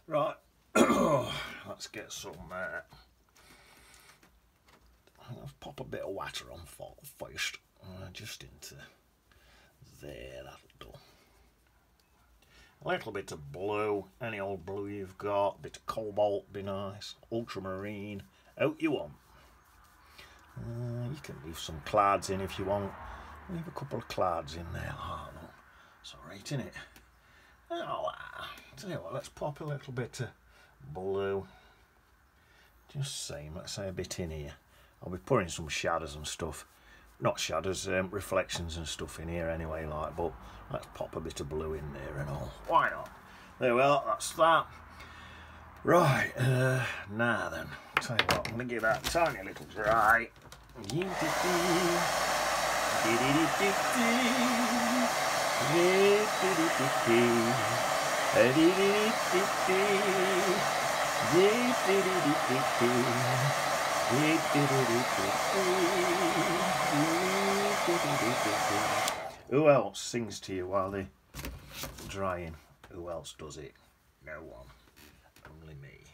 Right, let's get some, let's pop a bit of water on first, just into there, that'll do. A little bit of blue, any old blue you've got, a bit of cobalt, be nice, ultramarine, out you want. You can leave some clads in if you want, leave a couple of clads in there, oh no, it's alright, isn't it? Oh, tell you what, let's pop a little bit of blue, just same, let's say a bit in here. I'll be putting some shadows and stuff, not shadows, reflections and stuff in here anyway, like, but let's pop a bit of blue in there and all, why not? There we are, that's that. Right, now then, tell you what, I'm going to give that a tiny little dry. Who else sings to you while they're drying? Who else does it? No one. Only me.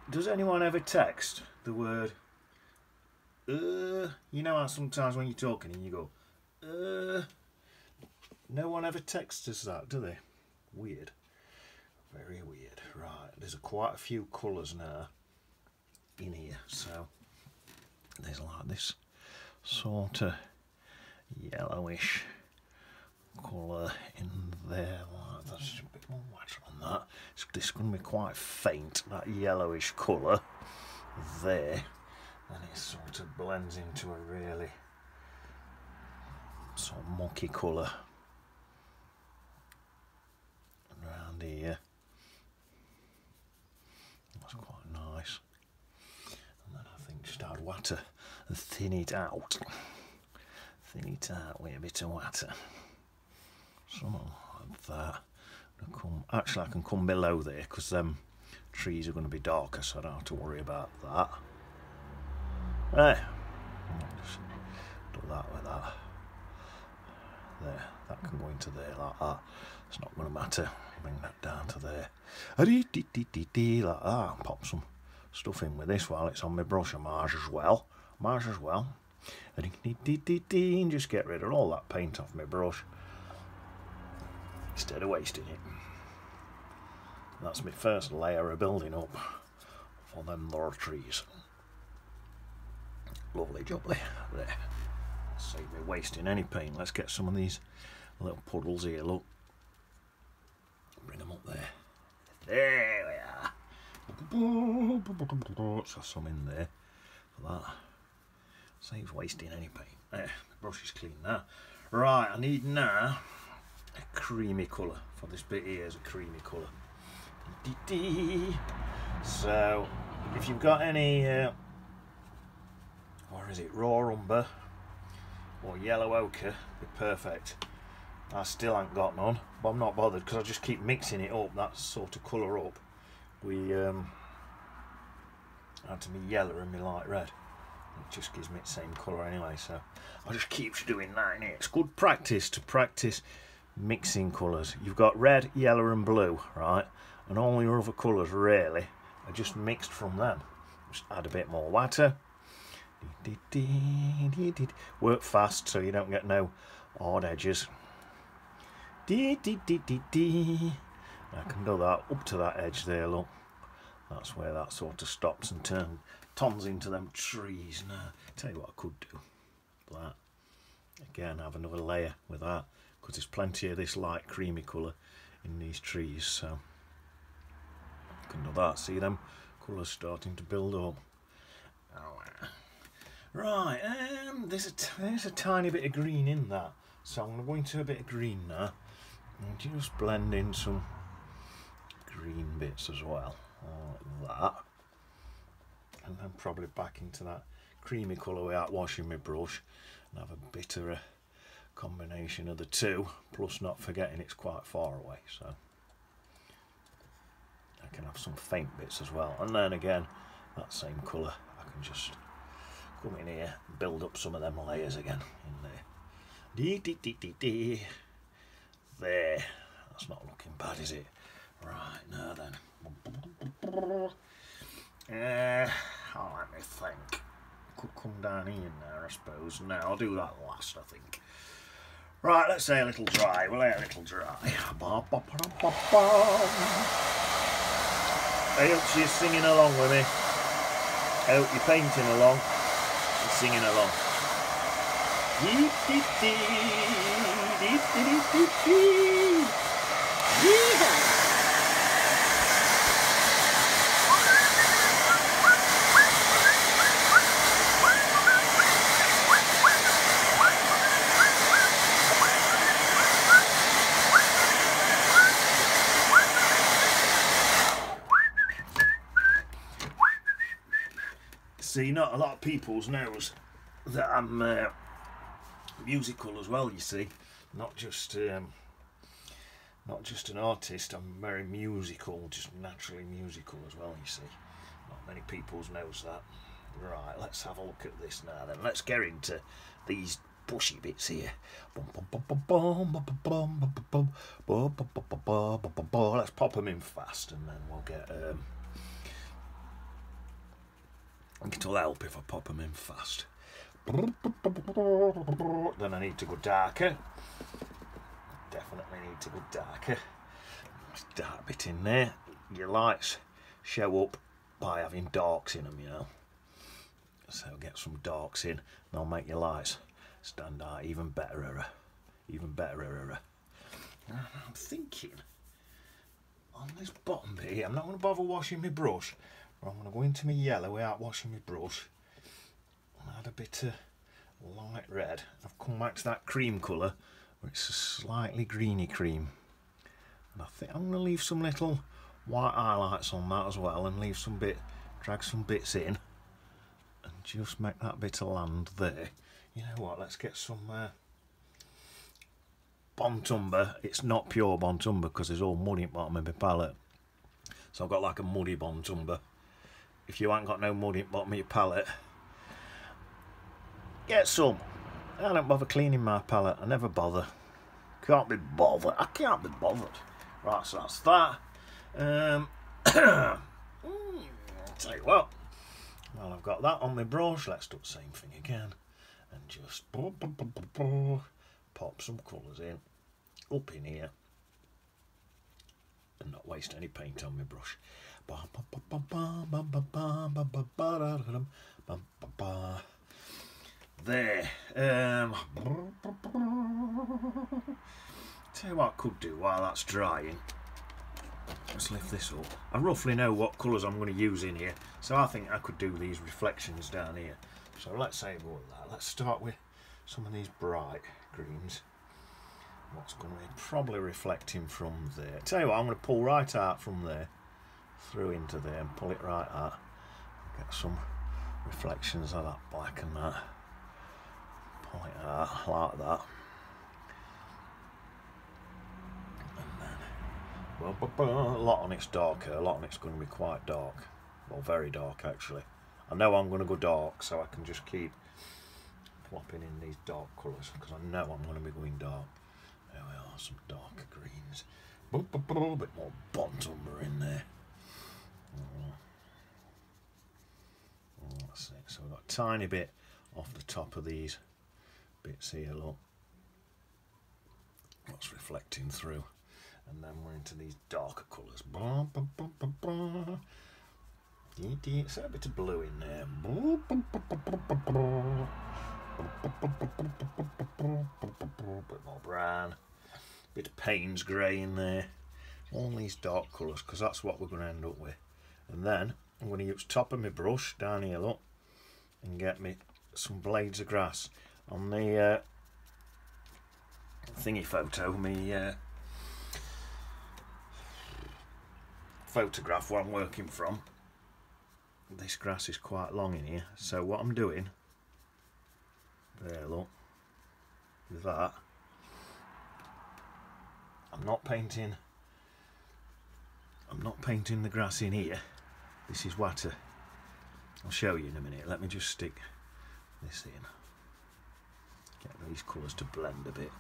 Does anyone ever text the word you know how sometimes when you're talking and you go no one ever texts us that, do they? Weird. Very weird. Right, there's quite a few colours now in here, so there's like this sort of yellowish colour in there, like that's just a bit more water on that. This is going to be quite faint, that yellowish colour there, and it sort of blends into a really sort of mucky colour around here. That's quite nice. And then I think just add water and thin it out with a bit of water. Something like that. Actually, I can come below there because them trees are going to be darker, so I don't have to worry about that. There. Just do that with that. There. That can go into there like that. It's not going to matter. Bring that down to there. Like that. Pop some stuff in with this while it's on my brush. I might as well. And just get rid of all that paint off my brush instead of wasting it. That's my first layer of building up for them there trees. Lovely jubbly. There. Save me wasting any paint. Let's get some of these little puddles here, look. Bring them up there. There we are. So some in there for that. Saves wasting any paint. There, the brush is clean now. Right, I need now a creamy colour for this bit here. Is a creamy colour. So if you've got any or is it raw umber or yellow ochre, be perfect. I still ain't got none, but I'm not bothered because I just keep mixing it up, that sort of colour up. We add to me yellow and me light red. It just gives me the same colour anyway, so I just keep doing that in here. It's good practice to practice mixing colours. You've got red, yellow and blue, right? And all your other colours really are just mixed from them. Just add a bit more water. Work fast so you don't get no odd edges. I can do that up to that edge there, look. That's where that sort of stops and turns into them trees. Now, tell you what I could do. That. Again, have another layer with that, because there's plenty of this light creamy colour in these trees, so I can do that. See them colours starting to build up. Right, there's a tiny bit of green in that, so I'm going to go into a bit of green now and just blend in some green bits as well, like that, and then probably back into that creamy colour without washing my brush and have a bit of a combination of the two, plus not forgetting it's quite far away, so I can have some faint bits as well. And then again, that same colour, I can just come in here and build up some of them layers again in there. There, That's not looking bad, is it? Right, now then. Let me think. Could come down here now, I suppose. No, I'll do that last, I think. Right, let's say a little dry. We'll let a little dry. I hope you're singing along with me. I hope you're painting along and singing along. Yeah. See, not a lot of people knows that I'm musical as well. You see, not just an artist. I'm very musical, just naturally musical as well. You see, not many people knows that. Right, let's have a look at this now. Then let's get into these bushy bits here. Let's pop them in fast, and then we'll get. I think it'll help if I pop them in fast. Then I need to go darker. Definitely need to go darker. There's a dark bit in there. Your lights show up by having darks in them, you know. So get some darks in, and they'll make your lights stand out even better. Even better. I'm thinking on this bottom bit here, I'm not going to bother washing my brush. I'm going to go into my yellow without washing my brush and add a bit of light red. I've come back to that cream colour where it's a slightly greeny cream, and I think I'm going to leave some little white highlights on that as well, and leave some drag some bits in and just make that bit of land there. You know what, let's get some Bontumber. It's not pure Bontumber because there's all mud in the bottom of my palette, so I've got like a muddy Bontumber. If you ain't got no mud in the bottom of your palette, get some. I don't bother cleaning my palette. I never bother. Can't be bothered. I can't be bothered. Right, so that's that. Tell you what. Well, I've got that on my brush. Let's do the same thing again. And just pop some colours in. Up in here. And not waste any paint on my brush. There. Tell you what I could do while that's drying. Let's lift this up. I roughly know what colours I'm going to use in here, so I think I could do these reflections down here. So let's say more of that. Let's start with some of these bright greens. What's going to be probably reflecting from there. Tell you what, I'm going to pull right out from there through into there and pull it right out. Get some reflections of that black and that. Pull it out like that. And then a lot on it's darker, a lot on it's going to be quite dark. Well, very dark actually. I know I'm going to go dark, so I can just keep plopping in these dark colours because I know I'm going to be going dark. There we are, some darker greens. A bit more Bontumber in there. That's it. So we've got a tiny bit off the top of these bits here, look. What's reflecting through. And then we're into these darker colours. So a bit of blue in there. Bit more brown. Bit of Payne's grey in there. All these dark colours, because that's what we're going to end up with. And then I'm going to use top of my brush down here, look, and get me some blades of grass on the thingy photo, photograph where I'm working from. This grass is quite long in here, so what I'm doing there, look, with that, I'm not painting the grass in here. This is water. I'll show you in a minute. Let me just stick this in. Get these colours to blend a bit.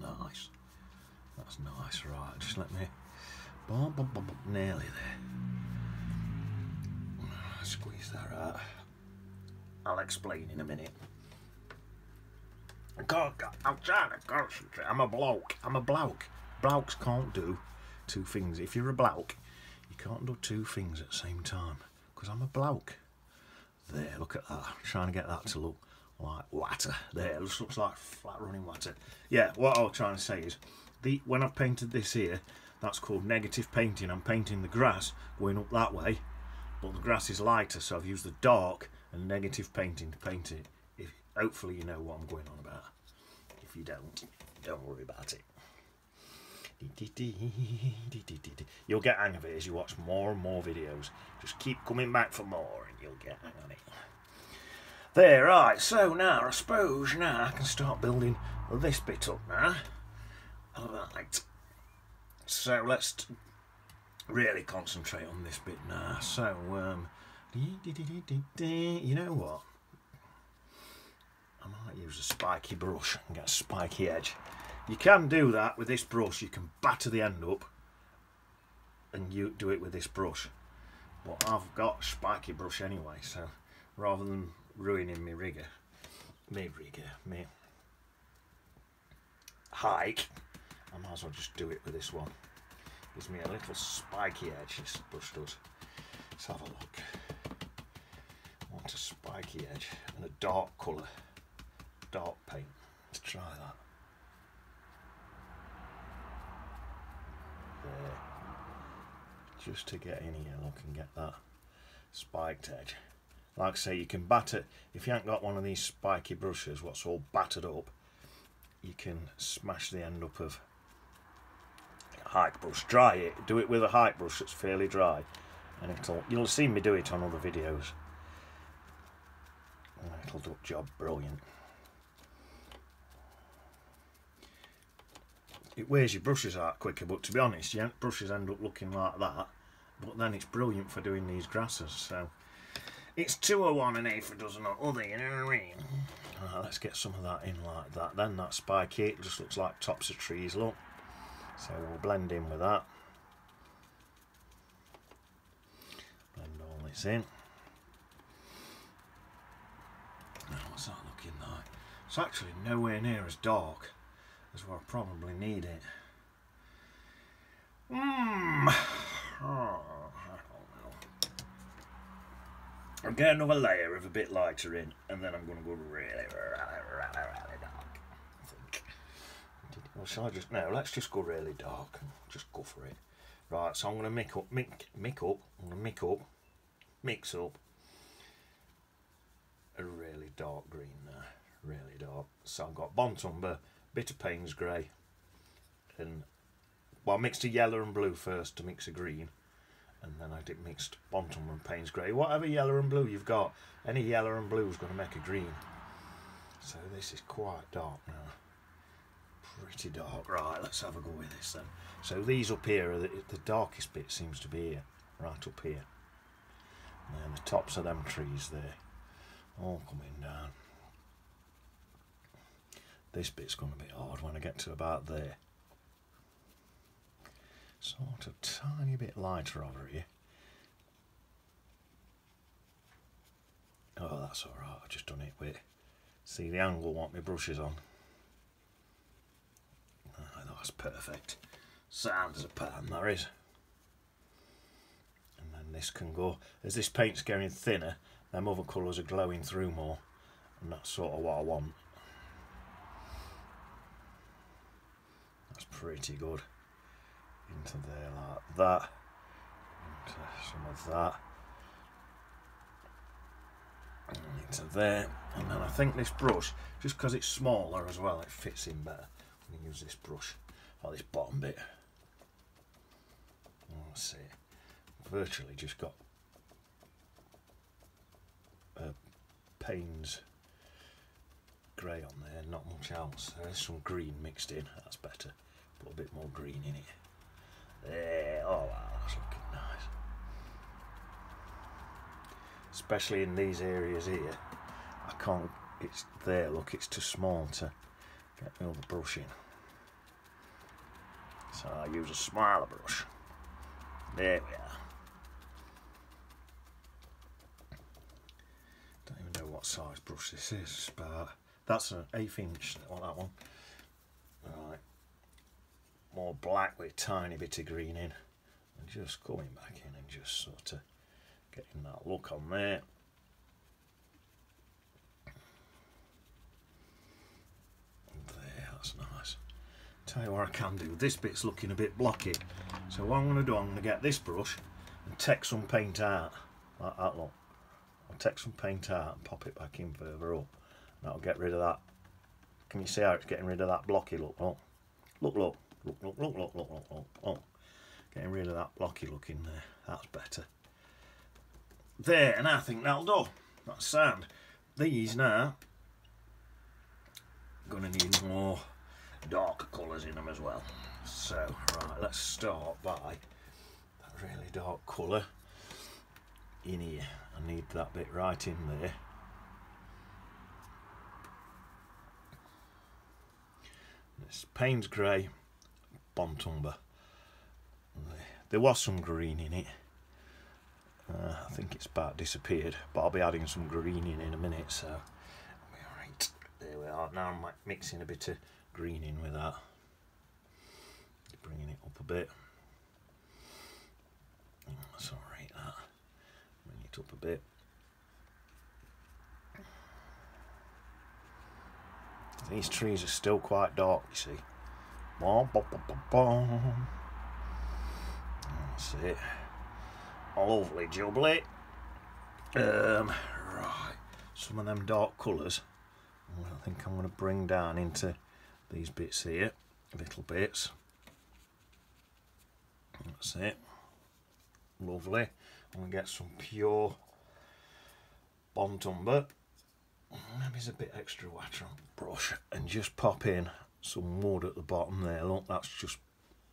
Nice. That's nice, right, just let me, nearly there. Squeeze that out. I'll explain in a minute. I'm trying to concentrate. I'm a bloke. Blokes can't do two things. If you're a bloke, you can't do two things at the same time. Because I'm a bloke. There, look at that. I'm trying to get that to look like water. There, it just looks like flat running water. Yeah, what I was trying to say is, when I've painted this here, that's called negative painting. I'm painting the grass going up that way, but the grass is lighter, so I've used the dark and negative painting to paint it. Hopefully you know what I'm going on about. If you don't worry about it. You'll get hang of it as you watch more and more videos. Just keep coming back for more and you'll get hang on it. There, right, so now I suppose now I can start building this bit up now. Alright. So let's really concentrate on this bit now. So, you know what? I might use a spiky brush and get a spiky edge. You can do that with this brush. You can batter the end up and you do it with this brush. But I've got a spiky brush anyway, so rather than ruining me hike, I might as well just do it with this one. Gives me a little spiky edge, this brush does. Let's have a look. I want a spiky edge and a dark colour. Dark paint. Let's try that. There. Just to get in here, look, and get that spiked edge. Like I say, you can batter, if you haven't got one of these spiky brushes, what's all battered up, you can smash the end up of a hike brush. Dry it. Do it with a hike brush that's fairly dry, and you'll see me do it on other videos. And it'll do a job brilliant. It wears your brushes out quicker, but to be honest, your brushes end up looking like that, but then it's brilliant for doing these grasses, so it's 2 of one and 8 for a dozen of other, you know what I mean? Right, let's get some of that in like that. Then that spiky, it just looks like tops of trees, look. So we'll blend in with that. Blend all this in. Now what's that looking like? It's actually nowhere near as dark as where I probably need it. Oh, I don't know. I'll get another layer of a bit lighter in, and then I'm going to go really dark, I think. Or shall I just... No, let's just go really dark and just go for it. Right, so I'm going to mix up a really dark green there. Really dark. So I've got Burnt Umber, bit of Payne's Grey, and well, I mixed a yellow and blue first to mix a green, and then I mixed Burnt Umber and Payne's Grey. Whatever yellow and blue you've got, any yellow and blue is going to make a green. So this is quite dark now, pretty dark. Right, let's have a go with this then. So these up here are the darkest bit seems to be here, right up here, and then the tops of them trees there, all coming down. This bit's going to be hard when I get to about there. Sort of tiny bit lighter over here. Oh, that's alright, I've just done it with... See the angle what my brush is on. Oh, that's perfect. Sound as a pan, there is. And then this can go... As this paint's getting thinner, them other colours are glowing through more. And that's sort of what I want. That's pretty good. Into there like that. Into some of that. And into there. And then I think this brush, just because it's smaller as well, it fits in better. I'm going to use this brush, like this bottom bit. Let's see. Virtually just got Payne's Grey on there, not much else. There's some green mixed in, that's better. Put a bit more green in it. There, oh wow, that's looking nice. Especially in these areas here. I can't, it's there, look, it's too small to get the other brush in. So I use a smaller brush. There we are. Don't even know what size brush this is, but that's an 1/8 inch on that one. Right. More black with a tiny bit of green in. And just coming back in and just sort of getting that look on there. There, that's nice. Tell you what I can do, this bit's looking a bit blocky. So what I'm going to do, I'm going to get this brush and take some paint out, like that look. I'll take some paint out and pop it back in further up. That'll get rid of that. Can you see how it's getting rid of that blocky look? Look, look, look, look, look, look, look, look, look, look, look. Getting rid of that blocky look in there. That's better. There, and I think that'll do. That's sound. These now, gonna need more darker colours in them as well. So, right, let's start by that really dark colour in here. I need that bit right in there. It's Payne's Grey, Bontumber. There was some green in it. I think it's about disappeared, but I'll be adding some green in a minute, so right, there we are. Now I'm mixing a bit of green in with that, bringing it up a bit. That's alright, that. Bring it up a bit. These trees are still quite dark, you see. Boom, boom, boom, boom, boom. That's it. Lovely jubbly. Right, some of them dark colours I think I'm going to bring down into these bits here, little bits. That's it. Lovely. I'm going to get some pure Bontumber. Maybe a bit extra water on the brush and just pop in some mud at the bottom there. Look, that's just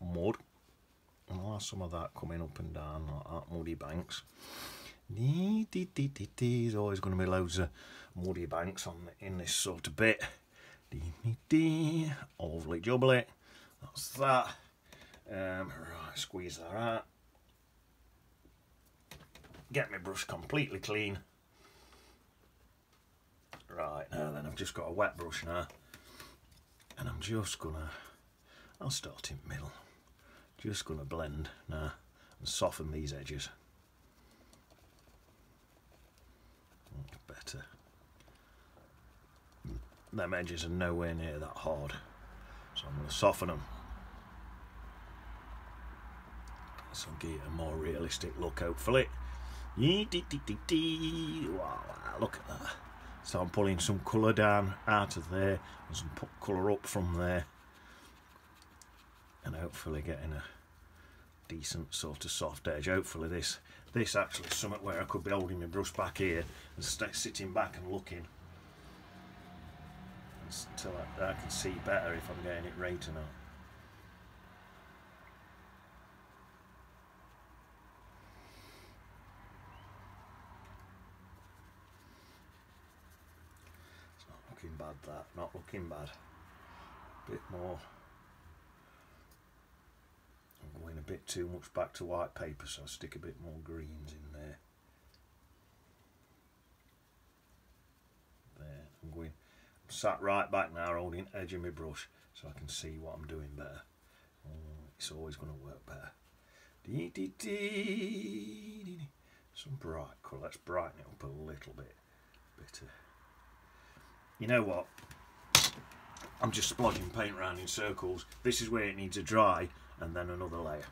mud. And I'll have some of that coming up and down like that, muddy banks. There's always going to be loads of muddy banks in this sort of bit. Lovely jubbly. That's that. Right, squeeze that out. Get my brush completely clean. Right, now then I've just got a wet brush now. And I'm just gonna, I'll start in the middle. Just gonna blend now and soften these edges. Better. Them edges are nowhere near that hard, so I'm gonna soften them. This will give it a more realistic look, hopefully. Wow, look at that. So I'm pulling some colour down out of there and some colour up from there, and hopefully getting a decent sort of soft edge. Hopefully this actually is something where I could be holding my brush back here and sitting back and looking until I can see better if I'm getting it right or not. It's not looking bad, that. Not looking bad. A bit more. I'm going a bit too much back to white paper, so I'll stick a bit more greens in there. There, I'm sat right back now holding edge of my brush so I can see what I'm doing better. It's always going to work better. Some bright colour, let's brighten it up a little bit. You know what? I'm just splodging paint around in circles. This is where it needs to dry, and then another layer.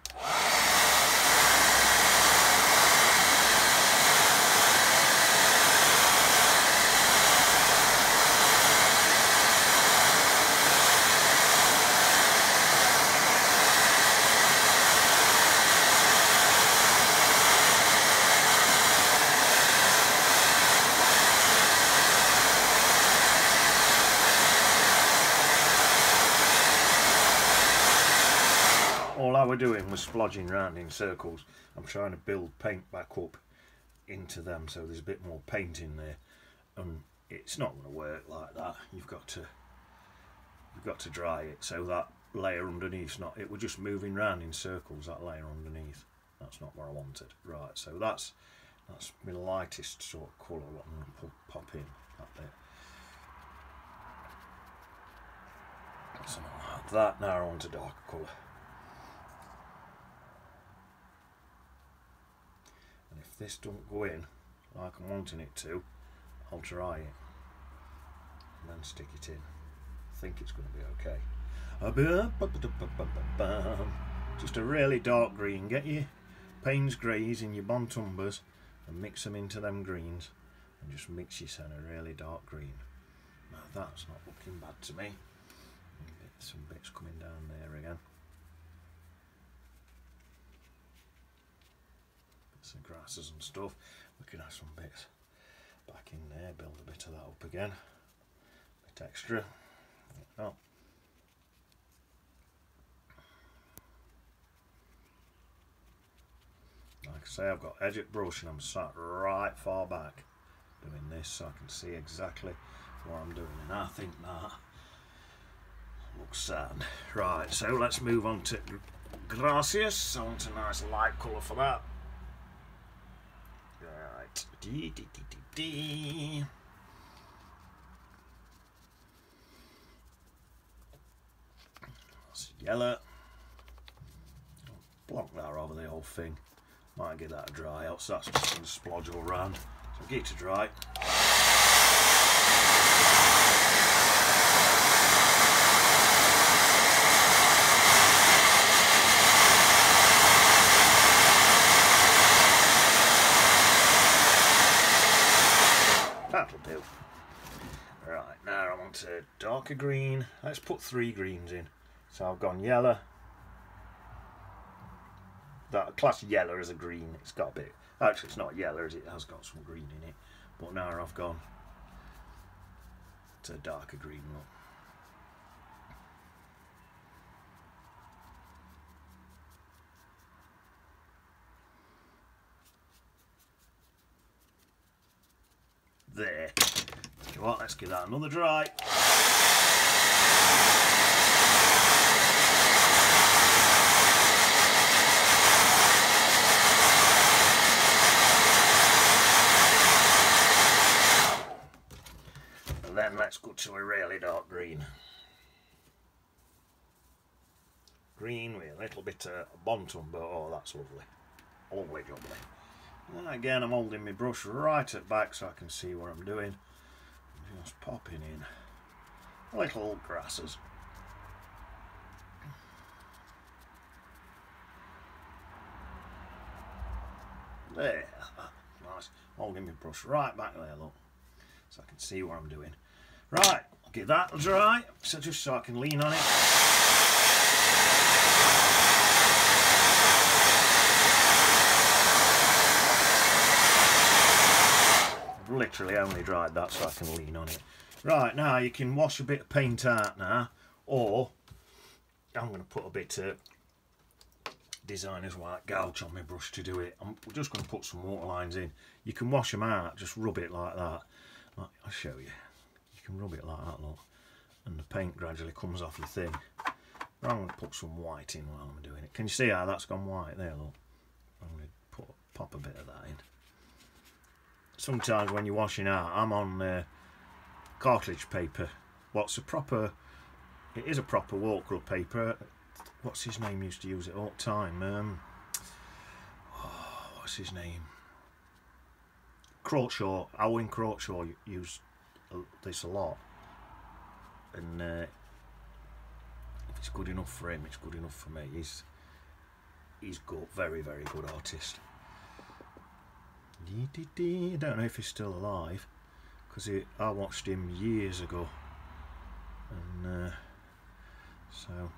All I were doing was splodging round in circles. I'm trying to build paint back up into them so there's a bit more paint in there, and it's not going to work like that. You've got to dry it so that layer underneath, not, it was just moving round in circles, that layer underneath. That's not what I wanted. Right, so that's my lightest sort of colour, what I'm going to pop in, that bit. Something like that. Now I want a darker colour. And if this don't go in like I'm wanting it to, I'll dry it and then stick it in. I think it's going to be okay. Just a really dark green. Get your Payne's greys in your Bontumbers and mix them into them greens, and just mix yourself a really dark green. Now that's not looking bad to me. Some bits coming down there again. Some grasses and stuff. We can have some bits back in there, build a bit of that up again. A bit extra. Oh. Like I say, I've got edge at brush and I'm sat right far back doing this so I can see exactly what I'm doing, and I think that looks sound. Right, so let's move on to Gracias. I want a nice light colour for that. Right, that's yellow. Block that over the whole thing. Might get that dry, else that's just going to splodge all around. So get it to dry. That'll do. Right, now I want a darker green. Let's put 3 greens in. So I've gone yellow. That class yellow as a green. It's got a bit. Actually, it's not yellow, as it has got some green in it. But now I've gone to a darker green look. There. Tell you what, let's give that another dry. And then let's go to a really dark green. Green with a little bit of Bontumber. Oh, that's lovely. Lovely, lovely. And again, I'm holding my brush right at back so I can see what I'm doing. Just popping in little grasses. There, nice. Holding my brush right back there, look, so I can see what I'm doing. Right, I'll give that a dry, so just so I can lean on it. Literally only dried that so I can lean on it. Right, now you can wash a bit of paint out now, or I'm going to put a bit of designer's white gouge on my brush to do it. I'm just going to put some water lines in. You can wash them out, just rub it like that. I'll show you. You can rub it like that, look, and the paint gradually comes off your thing. I'm going to put some white in while I'm doing it. Can you see how that's gone white there, look? I'm going to pop a bit of that in. Sometimes when you're washing out, I'm on cartridge paper. It is a proper watercolour paper. What's his name used to use it all the time? What's his name? Crawshaw. Owen Crawshaw used this a lot. And if it's good enough for him, it's good enough for me. He's good, very, very good artist. I don't know if he's still alive, because I watched him years ago, and so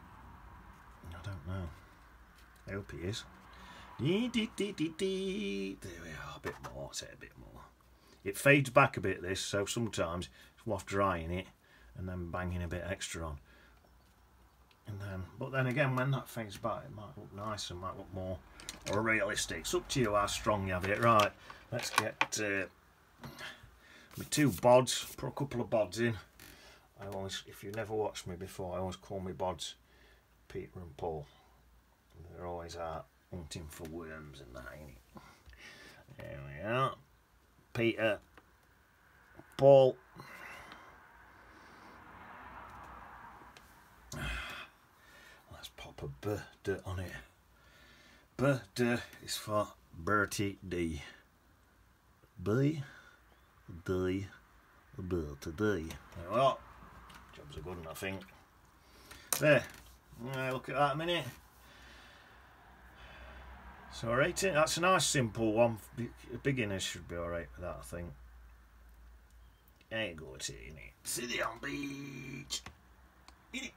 I don't know. I hope he is. There we are, a bit more. I'll say a bit more. It fades back a bit, this, so sometimes it's worth drying it and then banging a bit extra on. And then, but then again, when that fades back, it might look nicer, might look more realistic. It's up to you how strong you have it. Right, let's get my 2 bods. Put a couple of bods in. If you've never watched me before, I always call my bods Peter and Paul. They're always out hunting for worms and that, ain't it? There we are. Peter, Paul. Let's pop a B on it. B is for Bertie D. B, D, Bertie D. There we are. Jobs are good, I think. There. Look at that a minute. So rating, that's a nice simple one. Beginners should be alright with that, I think. There you go, it's in it. City on beach. In it.